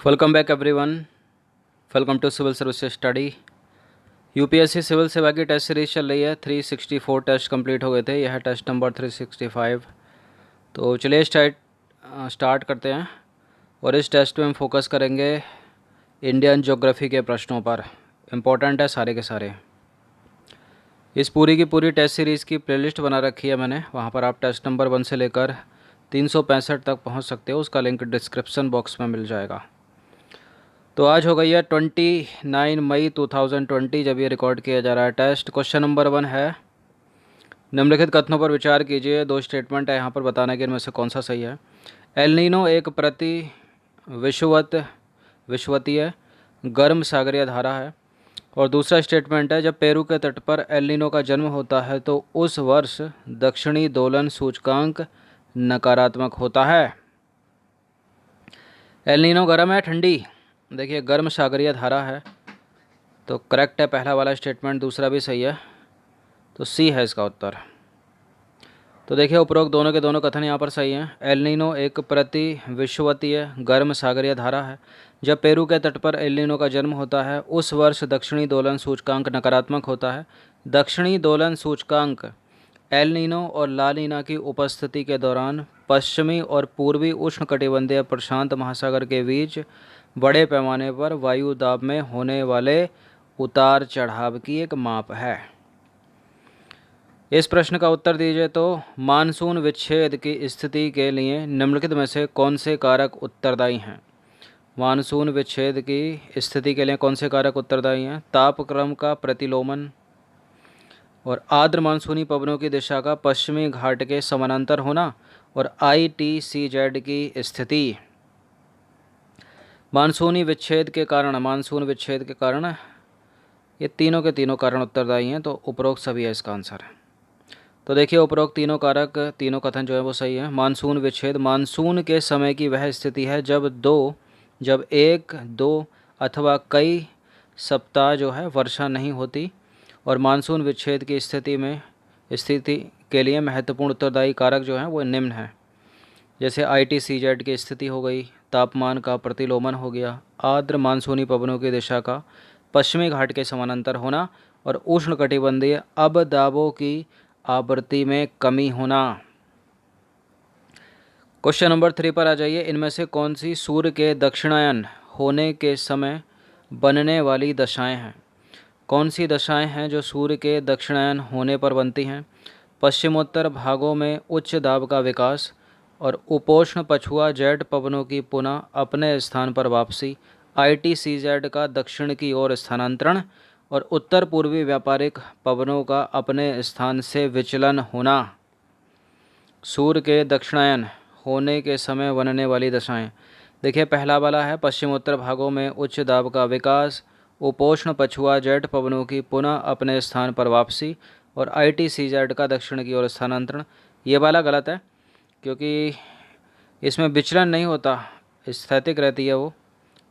Welcome back everyone. Welcome to civil services study. UPSC civil सेवा की test series चल रही है। 364 टेस्ट कंप्लीट हो गए थे। यह है टेस्ट नंबर 365। तो चलिए स्टार्ट करते हैं। और इस टेस्ट में हम फोकस करेंगे इंडियन ज्योग्राफी के प्रश्नों पर। इम्पोर्टेंट है सारे के सारे। इस पूरी की पूरी टेस्ट सीरीज़ की प्लेलिस्ट बना रखी है मैंने। वहाँ पर आप टेस्ट नंबर 1 से लेकर 365 तक पहुँच सकते हो। उसका लिंक डिस्क्रिप्शन बॉक्स में मिल जाएगा। तो आज हो गई है 29 मई 2020 जब ये रिकॉर्ड किया जा रहा है टेस्ट। क्वेश्चन नंबर 1 है, निम्नलिखित कथनों पर विचार कीजिए। दो स्टेटमेंट है यहाँ पर, बताना कि इनमें से कौन सा सही है। एल नीनो एक विश्ववतीय गर्म सागरीय धारा है। और दूसरा स्टेटमेंट है, जब पेरू के तट पर एल नीनो का जन्म होता है तो उस वर्ष दक्षिणी दोलन सूचकांक नकारात्मक होता है। एल नीनो गर्म है ठंडी? देखिए गर्म सागरीय धारा है तो करेक्ट है पहला वाला स्टेटमेंट। दूसरा भी सही है, तो सी है इसका उत्तर। तो देखिए उपरोक्त दोनों के दोनों कथन यहाँ पर सही हैं। एल नीनो एक विश्ववतीय गर्म सागरीय धारा है। जब पेरू के तट पर एल नीनो का जन्म होता है उस वर्ष दक्षिणी दोलन सूचकांक नकारात्मक होता है। दक्षिणी दोलन सूचकांक एल नीनो और ला नीना की उपस्थिति के दौरान पश्चिमी और पूर्वी उष्णकटिबंधीय प्रशांत महासागर के बीच बड़े पैमाने पर वायु दाब में होने वाले उतार चढ़ाव की एक माप है। इस प्रश्न का उत्तर दीजिए। तो मानसून विच्छेद की स्थिति के लिए निम्नलिखित में से कौन से कारक उत्तरदायी हैं? मानसून विच्छेद की स्थिति के लिए कौन से कारक उत्तरदायी हैं? तापक्रम का प्रतिलोमन और आर्द्र मानसूनी पवनों की दिशा का पश्चिमी घाट के समानांतर होना और ITCZ की स्थिति। मानसून विच्छेद के कारण ये तीनों के तीनों कारण उत्तरदायी हैं। तो उपरोक्त सभी है इसका आंसर। तो देखिए उपरोक्त तीनों कारक, तीनों कथन जो है वो सही है। मानसून विच्छेद मानसून के समय की वह स्थिति है जब एक दो अथवा कई सप्ताह जो है वर्षा नहीं होती। और मानसून विच्छेद की स्थिति के लिए महत्वपूर्ण उत्तरदायी कारक जो हैं वो निम्न हैं, जैसे ITCZ की स्थिति हो गई, तापमान का प्रतिलोमन हो गया, आर्द्र मानसूनी पवनों की दिशा का पश्चिमी घाट के समानांतर होना और उष्णकटिबंधीय अवदाबों की आवृत्ति में कमी होना। क्वेश्चन नंबर 3 पर आ जाइए। इनमें से कौन सी सूर्य के दक्षिणायन होने के समय बनने वाली दशाएं हैं? कौन सी दशाएं हैं जो सूर्य के दक्षिणायन होने पर बनती हैं? पश्चिमोत्तर भागों में उच्च दाब का विकास और उपोष्ण पछुआ जेट पवनों की पुनः अपने स्थान पर वापसी, ITCZ का दक्षिण की ओर स्थानांतरण और उत्तर पूर्वी व्यापारिक पवनों का अपने स्थान से विचलन होना। सूर्य के दक्षिणायन होने के समय बनने वाली दशाएं, देखिए पहला वाला है पश्चिमोत्तर भागों में उच्च दाब का विकास, उपोष्ण पछुआ जेट पवनों की पुनः अपने स्थान पर वापसी और ITCZ का दक्षिण की ओर स्थानांतरण। ये वाला गलत है क्योंकि इसमें विचलन नहीं होता, स्थैतिक रहती है वो।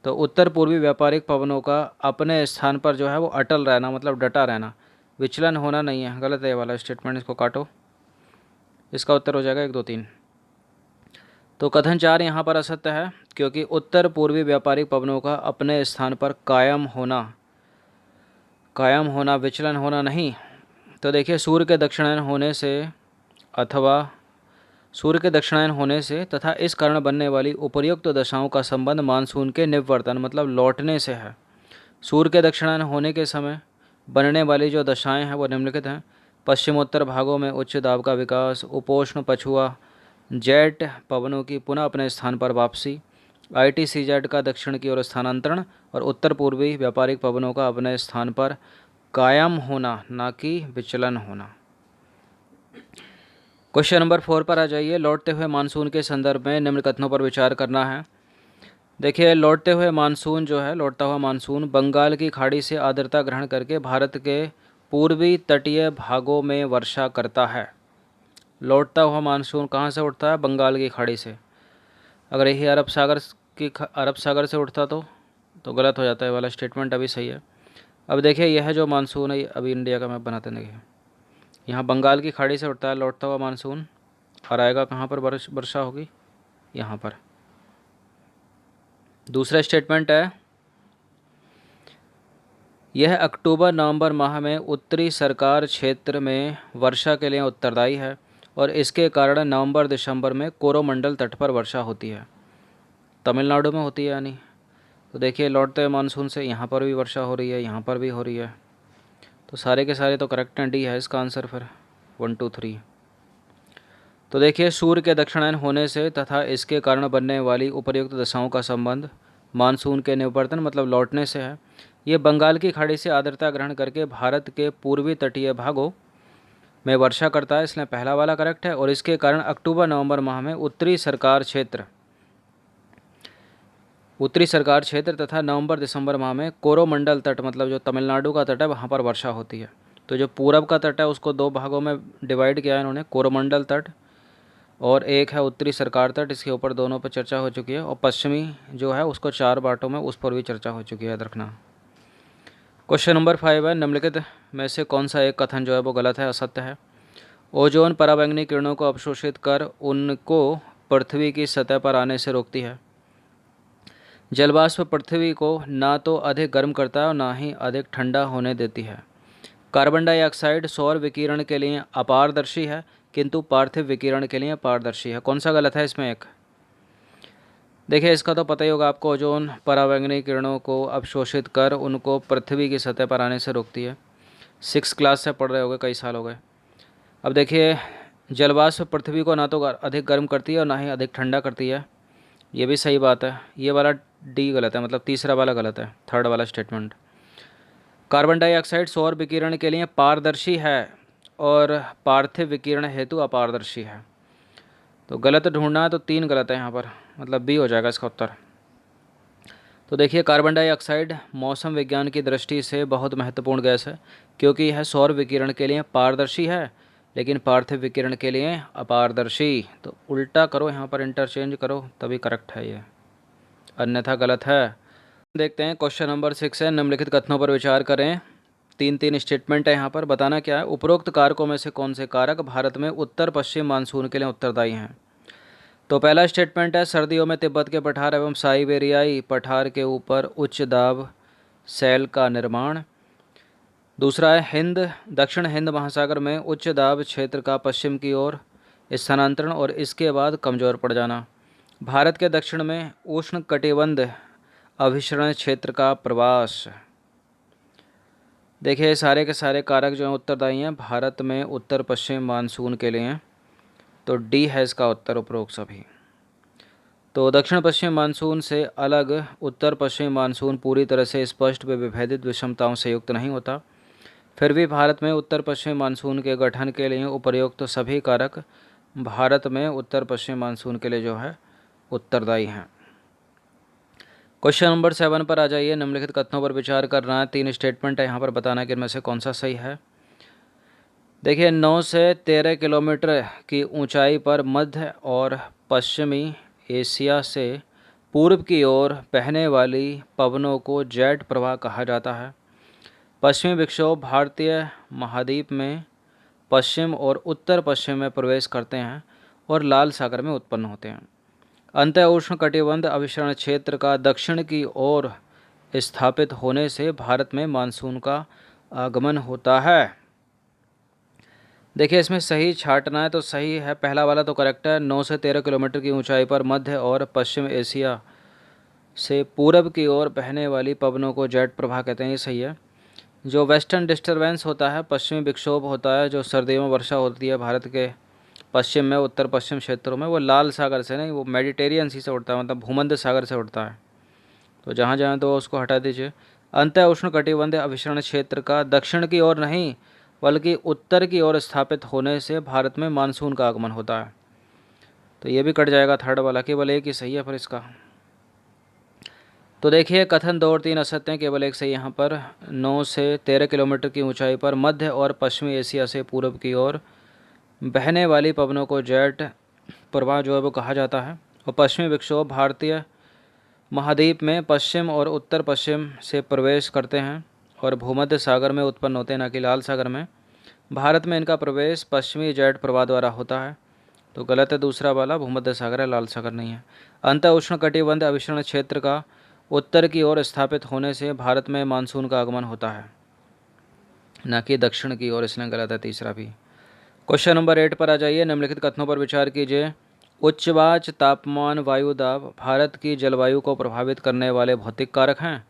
तो उत्तर पूर्वी व्यापारिक पवनों का अपने स्थान पर जो है वो अटल रहना, मतलब डटा रहना, विचलन होना नहीं है। गलत है ये वाला स्टेटमेंट, इसको काटो। इसका उत्तर हो जाएगा 1 2 3। तो कथन 4 यहाँ पर असत्य है क्योंकि उत्तर पूर्वी व्यापारिक पवनों का अपने स्थान पर कायम होना विचलन होना नहीं। तो देखिए सूर्य के दक्षिणायन होने से तथा इस कारण बनने वाली उपर्युक्त दशाओं का संबंध मानसून के निवर्तन मतलब लौटने से है। सूर्य के दक्षिणायन होने के समय बनने वाली जो दशाएं हैं वो निम्नलिखित हैं। पश्चिमोत्तर भागों में उच्च दाब का विकास, उपोष्ण पछुआ जेट पवनों की पुनः अपने स्थान पर वापसी, ITCZ का दक्षिण की ओर स्थानांतरण और उत्तर पूर्वी व्यापारिक पवनों का अपने स्थान पर कायम होना, ना कि विचलन होना। क्वेश्चन नंबर 4 पर आ जाइए। लौटते हुए मानसून के संदर्भ में निम्न कथनों पर विचार करना है। देखिए लौटता हुआ मानसून बंगाल की खाड़ी से आर्द्रता ग्रहण करके भारत के पूर्वी तटीय भागों में वर्षा करता है। लौटता हुआ मानसून कहाँ से उठता है? बंगाल की खाड़ी से। अगर यही अरब सागर से उठता तो गलत हो जाता है वाला स्टेटमेंट। अभी सही है। अब देखिए यह जो मानसून है, अभी इंडिया का मैप बनाते हैं, देखिए यहाँ बंगाल की खाड़ी से उठता है लौटता हुआ मानसून और आएगा कहाँ पर वर्षा होगी? यहाँ पर। दूसरा स्टेटमेंट है, यह अक्टूबर नवंबर माह में उत्तरी सरकार क्षेत्र में वर्षा के लिए उत्तरदायी है और इसके कारण नवंबर दिसंबर में कोरोमंडल तट पर वर्षा होती है। तमिलनाडु में होती है यानी। तो देखिए लौटते हुए मानसून से यहाँ पर भी वर्षा हो रही है, यहाँ पर भी हो रही है। तो सारे के सारे तो करेक्ट हैं, डी है इसका आंसर फिर 1 2 3। तो देखिए सूर्य के दक्षिणायन होने से तथा इसके कारण बनने वाली उपर्युक्त दशाओं का संबंध मानसून के निवर्तन मतलब लौटने से है। ये बंगाल की खाड़ी से आर्द्रता ग्रहण करके भारत के पूर्वी तटीय भागों में वर्षा करता है, इसलिए पहला वाला करेक्ट है। और इसके कारण अक्टूबर नवंबर माह में उत्तरी सरकार क्षेत्र तथा नवंबर दिसंबर माह में कोरोमंडल तट मतलब जो तमिलनाडु का तट है वहाँ पर वर्षा होती है। तो जो पूरब का तट है उसको दो भागों में डिवाइड किया है इन्होंने, कोरोमंडल तट और एक है उत्तरी सरकार तट, इसके ऊपर दोनों पर चर्चा हो चुकी है। और पश्चिमी जो है उसको 4 बाटों में, उस पर भी चर्चा हो चुकी है, याद रखना। क्वेश्चन नंबर 5 है, निम्नलिखित में से कौन सा एक कथन जो है वो गलत है, असत्य है। ओजोन पराबैंगनी किरणों को अवशोषित कर उनको पृथ्वी की सतह पर आने से रोकती है। जलवाष्प पृथ्वी को ना तो अधिक गर्म करता है और ना ही अधिक ठंडा होने देती है। कार्बन डाइऑक्साइड सौर विकिरण के लिए अपारदर्शी है किंतु पार्थिव विकिरण के लिए पारदर्शी है। कौन सा गलत है इसमें एक? देखिए इसका तो पता ही होगा आपको, ओजोन पराबैंगनी किरणों को अवशोषित कर उनको पृथ्वी की सतह पर आने से रोकती है। 6 क्लास से पढ़ रहे होगे, कई साल हो गए। अब देखिए जलवाष्प पृथ्वी को ना तो अधिक गर्म करती है और ना ही अधिक ठंडा करती है, ये भी सही बात है। ये वाला डी गलत है, मतलब तीसरा वाला गलत है, थर्ड वाला स्टेटमेंट। कार्बन डाइऑक्साइड सौर विकिरण के लिए पारदर्शी है और पार्थिव विकिरण हेतु अपारदर्शी है। तो गलत ढूंढना है तो 3 गलत है यहाँ पर, मतलब बी हो जाएगा इसका उत्तर। तो देखिए कार्बन डाइऑक्साइड मौसम विज्ञान की दृष्टि से बहुत महत्वपूर्ण गैस है क्योंकि यह सौर विकिरण के लिए पारदर्शी है लेकिन पार्थिव विकिरण के लिए अपारदर्शी। तो उल्टा करो यहाँ पर, इंटरचेंज करो, तभी करेक्ट है ये, अन्यथा गलत है। देखते हैं क्वेश्चन नंबर 6 है, निम्नलिखित कथनों पर विचार करें। 3 स्टेटमेंट है यहाँ पर, बताना क्या है। उपरोक्त कारकों में से कौन से कारक भारत में उत्तर पश्चिम मानसून के लिए उत्तरदायी हैं? तो पहला स्टेटमेंट है, सर्दियों में तिब्बत के पठार एवं साइबेरियाई पठार के ऊपर उच्च दाब सेल का निर्माण। दूसरा है दक्षिण हिंद महासागर में उच्च दाब क्षेत्र का पश्चिम की ओर स्थानांतरण और इसके बाद कमज़ोर पड़ जाना। भारत के दक्षिण में उष्ण कटिबंध अभिसरण क्षेत्र का प्रवास। देखिए सारे के सारे कारक जो हैं उत्तरदायी हैं भारत में उत्तर पश्चिम मानसून के लिए। तो डी है इसका उत्तर उपरोक्त सभी। तो दक्षिण पश्चिम मानसून से अलग उत्तर पश्चिम मानसून पूरी तरह से स्पष्ट व विभेदित विषमताओं से युक्त नहीं होता, फिर भी भारत में उत्तर पश्चिम मानसून के गठन के लिए उपर्युक्त सभी कारक भारत में उत्तर पश्चिम मानसून के लिए जो है उत्तरदायी हैं। क्वेश्चन नंबर 7 पर आ जाइए। निम्नलिखित कथनों पर विचार करना है। 3 स्टेटमेंट है यहाँ पर, बताना कि इनमें से कौन सा सही है। देखिए 9 से 13 किलोमीटर की ऊंचाई पर मध्य और पश्चिमी एशिया से पूर्व की ओर बहने वाली पवनों को जेट प्रवाह कहा जाता है। पश्चिमी विक्षोभ भारतीय महाद्वीप में पश्चिम और उत्तर पश्चिम में प्रवेश करते हैं और लाल सागर में उत्पन्न होते हैं। अंतः उष्ण कटिबंध अभिसरण क्षेत्र का दक्षिण की ओर स्थापित होने से भारत में मानसून का आगमन होता है। देखिए इसमें सही छांटना है तो सही है, पहला वाला तो करेक्ट है। 9 से 13 किलोमीटर की ऊंचाई पर मध्य और पश्चिम एशिया से पूरब की ओर बहने वाली पवनों को जेट प्रवाह कहते हैं, ये सही है। जो वेस्टर्न डिस्टर्बेंस होता है, पश्चिमी विक्षोभ होता है, जो सर्दियों में वर्षा होती है भारत के पश्चिम में उत्तर पश्चिम क्षेत्रों में, वो लाल सागर से नहीं, वो मेडिटेरियन सी से उड़ता है, मतलब भूमध्य सागर से उड़ता है। तो जहाँ जहाँ तो उसको हटा दीजिए। अंतः उष्ण कटिबंध अभिसरण क्षेत्र का दक्षिण की ओर नहीं बल्कि उत्तर की ओर स्थापित होने से भारत में मानसून का आगमन होता है। तो ये भी कट जाएगा थर्ड वाला, केवल एक ही सही है पर इसका। तो देखिए कथन 2 और 3 असत्य हैं, केवल एक सही यहाँ पर। 9 से 13 किलोमीटर की ऊंचाई पर मध्य और पश्चिमी एशिया से पूर्व की ओर बहने वाली पवनों को जेट प्रवाह जो है वो कहा जाता है। और पश्चिमी विक्षोभ भारतीय महाद्वीप में पश्चिम और उत्तर पश्चिम से प्रवेश करते हैं और भूमध्य सागर में उत्पन्न होते हैं, न कि लाल सागर में। भारत में इनका प्रवेश पश्चिमी जेट प्रवाह द्वारा होता है। तो गलत है दूसरा वाला, भूमध्य सागर है, लाल सागर नहीं है। अंतः उष्णकटिबंध अभिसरण क्षेत्र का उत्तर की ओर स्थापित होने से भारत में मानसून का आगमन होता है, न कि दक्षिण की ओर, इसलिए गलत है तीसरा भी। क्वेश्चन नंबर 8 पर आ जाइए। निम्नलिखित कथनों पर विचार कीजिए। उच्चवाच तापमान वायु दाब भारत की जलवायु को प्रभावित करने वाले भौतिक कारक हैं।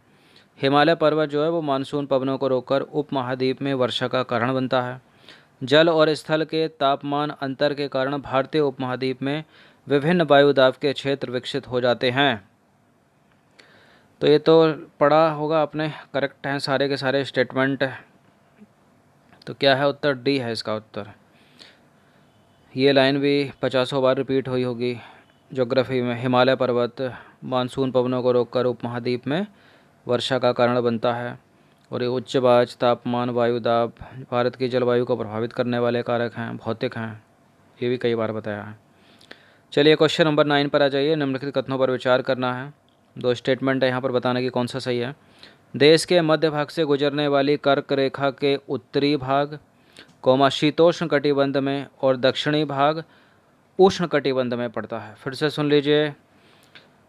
हिमालय पर्वत जो है वो मानसून पवनों को रोककर उपमहाद्वीप में वर्षा का कारण बनता है। जल और स्थल के तापमान अंतर के कारण भारतीय उपमहाद्वीप में विभिन्न वायुदाब के क्षेत्र विकसित हो जाते हैं। तो ये तो पढ़ा होगा आपने, करेक्ट हैं सारे के सारे स्टेटमेंट। तो क्या है उत्तर? डी है इसका उत्तर। ये लाइन भी 50 बार रिपीट हुई होगी ज्योग्राफी में। हिमालय पर्वत मानसून पवनों को रोककर उपमहाद्वीप में वर्षा का कारण बनता है, और ये उच्चवाच तापमान वायुदाब भारत की जलवायु को प्रभावित करने वाले कारक हैं, भौतिक हैं, ये भी कई बार बताया है। चलिए क्वेश्चन नंबर 9 पर आ जाइए। निम्नलिखित कथनों पर विचार करना है। दो स्टेटमेंट है यहाँ पर, बताना कि कौन सा सही है। देश के मध्य भाग से गुजरने वाली कर्क रेखा के उत्तरी भाग शीतोष्ण कटिबंध में और दक्षिणी भाग उष्ण कटिबंध में पड़ता है। फिर से सुन लीजिए।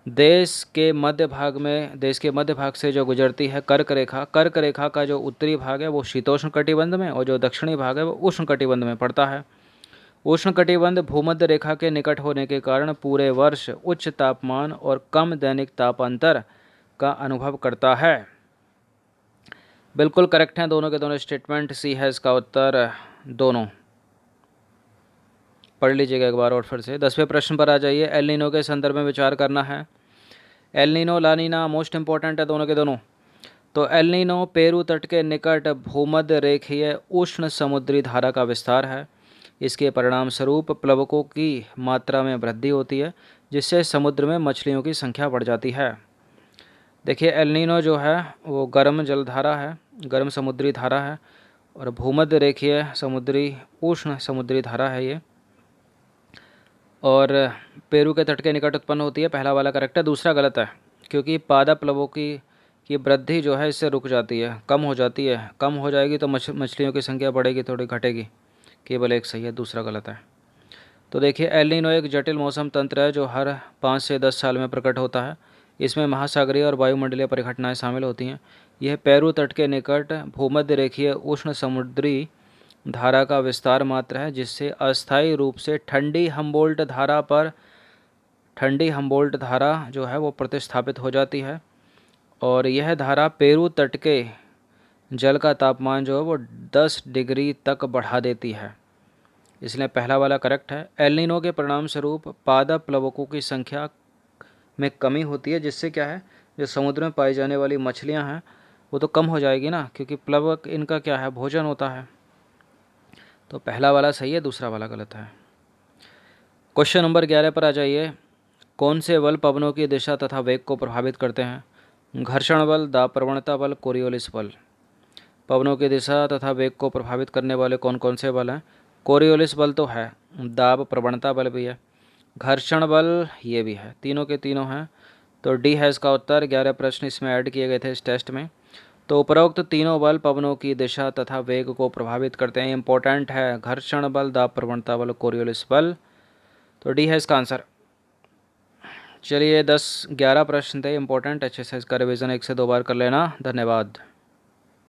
देश के मध्य भाग से जो गुजरती है कर्क रेखा का जो उत्तरी भाग है वो शीतोष्ण कटिबंध में, और जो दक्षिणी भाग है वो उष्ण कटिबंध में पड़ता है। उष्ण कटिबंध भूमध्य रेखा के निकट होने के कारण पूरे वर्ष उच्च तापमान और कम दैनिक तापांतर का अनुभव करता है। बिल्कुल करेक्ट हैं दोनों के दोनों स्टेटमेंट। सी है इसका उत्तर, दोनों। पढ़ लीजिएगा एक बार और फिर से। 10वें प्रश्न पर आ जाइए। एल नीनो के संदर्भ में विचार करना है। एल नीनो ला नीना मोस्ट इंपॉर्टेंट है दोनों के दोनों। तो एल नीनो पेरू तट के निकट भूमध्य रेखीय उष्ण समुद्री धारा का विस्तार है। इसके परिणाम स्वरूप प्लवकों की मात्रा में वृद्धि होती है, जिससे समुद्र में मछलियों की संख्या बढ़ जाती है। देखिए एल नीनो जो है वो गर्म जलधारा है, गर्म समुद्री धारा है, और भूमध्य रेखीय उष्ण समुद्री धारा है ये, और पेरू के तट के निकट उत्पन्न होती है। पहला वाला करेक्ट है, दूसरा गलत है, क्योंकि पादप प्लवकों की वृद्धि जो है इससे रुक जाती है, कम हो जाती है। कम हो जाएगी तो मछलियों की संख्या बढ़ेगी, थोड़ी घटेगी। केवल एक सही है, दूसरा गलत है। तो देखिए एल नीनो एक जटिल मौसम तंत्र है जो हर 5 से 10 साल में प्रकट होता है। इसमें महासागरीय और वायुमंडलीय परिघटनाएं शामिल होती हैं। यह पेरू तट के निकट भूमध्य रेखीय उष्ण समुद्री धारा का विस्तार मात्र है, जिससे अस्थायी रूप से ठंडी हम्बोल्ट धारा जो है वो प्रतिस्थापित हो जाती है, और यह धारा पेरू तट के जल का तापमान जो है वो 10 डिग्री तक बढ़ा देती है। इसलिए पहला वाला करेक्ट है। एल नीनो के परिणाम स्वरूप पादप प्लवकों की संख्या में कमी होती है, जिससे क्या है, जो समुद्र में पाई जाने वाली मछलियां हैं वो तो कम हो जाएगी ना, क्योंकि प्लवक इनका क्या है, भोजन होता है। तो पहला वाला सही है, दूसरा वाला गलत है। क्वेश्चन नंबर 11 पर आ जाइए। कौन से बल पवनों की दिशा तथा वेग को प्रभावित करते हैं? घर्षण बल, दाब प्रवणता बल, कोरियोलिस बल। पवनों की दिशा तथा वेग को प्रभावित करने वाले कौन कौन से बल हैं? कोरियोलिस बल तो है, दाब प्रवणता बल भी है, घर्षण बल ये भी है, तीनों के तीनों हैं। तो डी है इसका उत्तर। 11 प्रश्न इसमें ऐड किए गए थे इस टेस्ट में। तो उपरोक्त तीनों बल पवनों की दिशा तथा वेग को प्रभावित करते हैं। इंपॉर्टेंट है घर्षण बल, दाब प्रवणता बल, कोरियोलिस बल। तो डी है इसका आंसर। चलिए 11 प्रश्न थे इंपॉर्टेंट, अच्छे से इसका रिवीजन 1 से 2 बार कर लेना। धन्यवाद।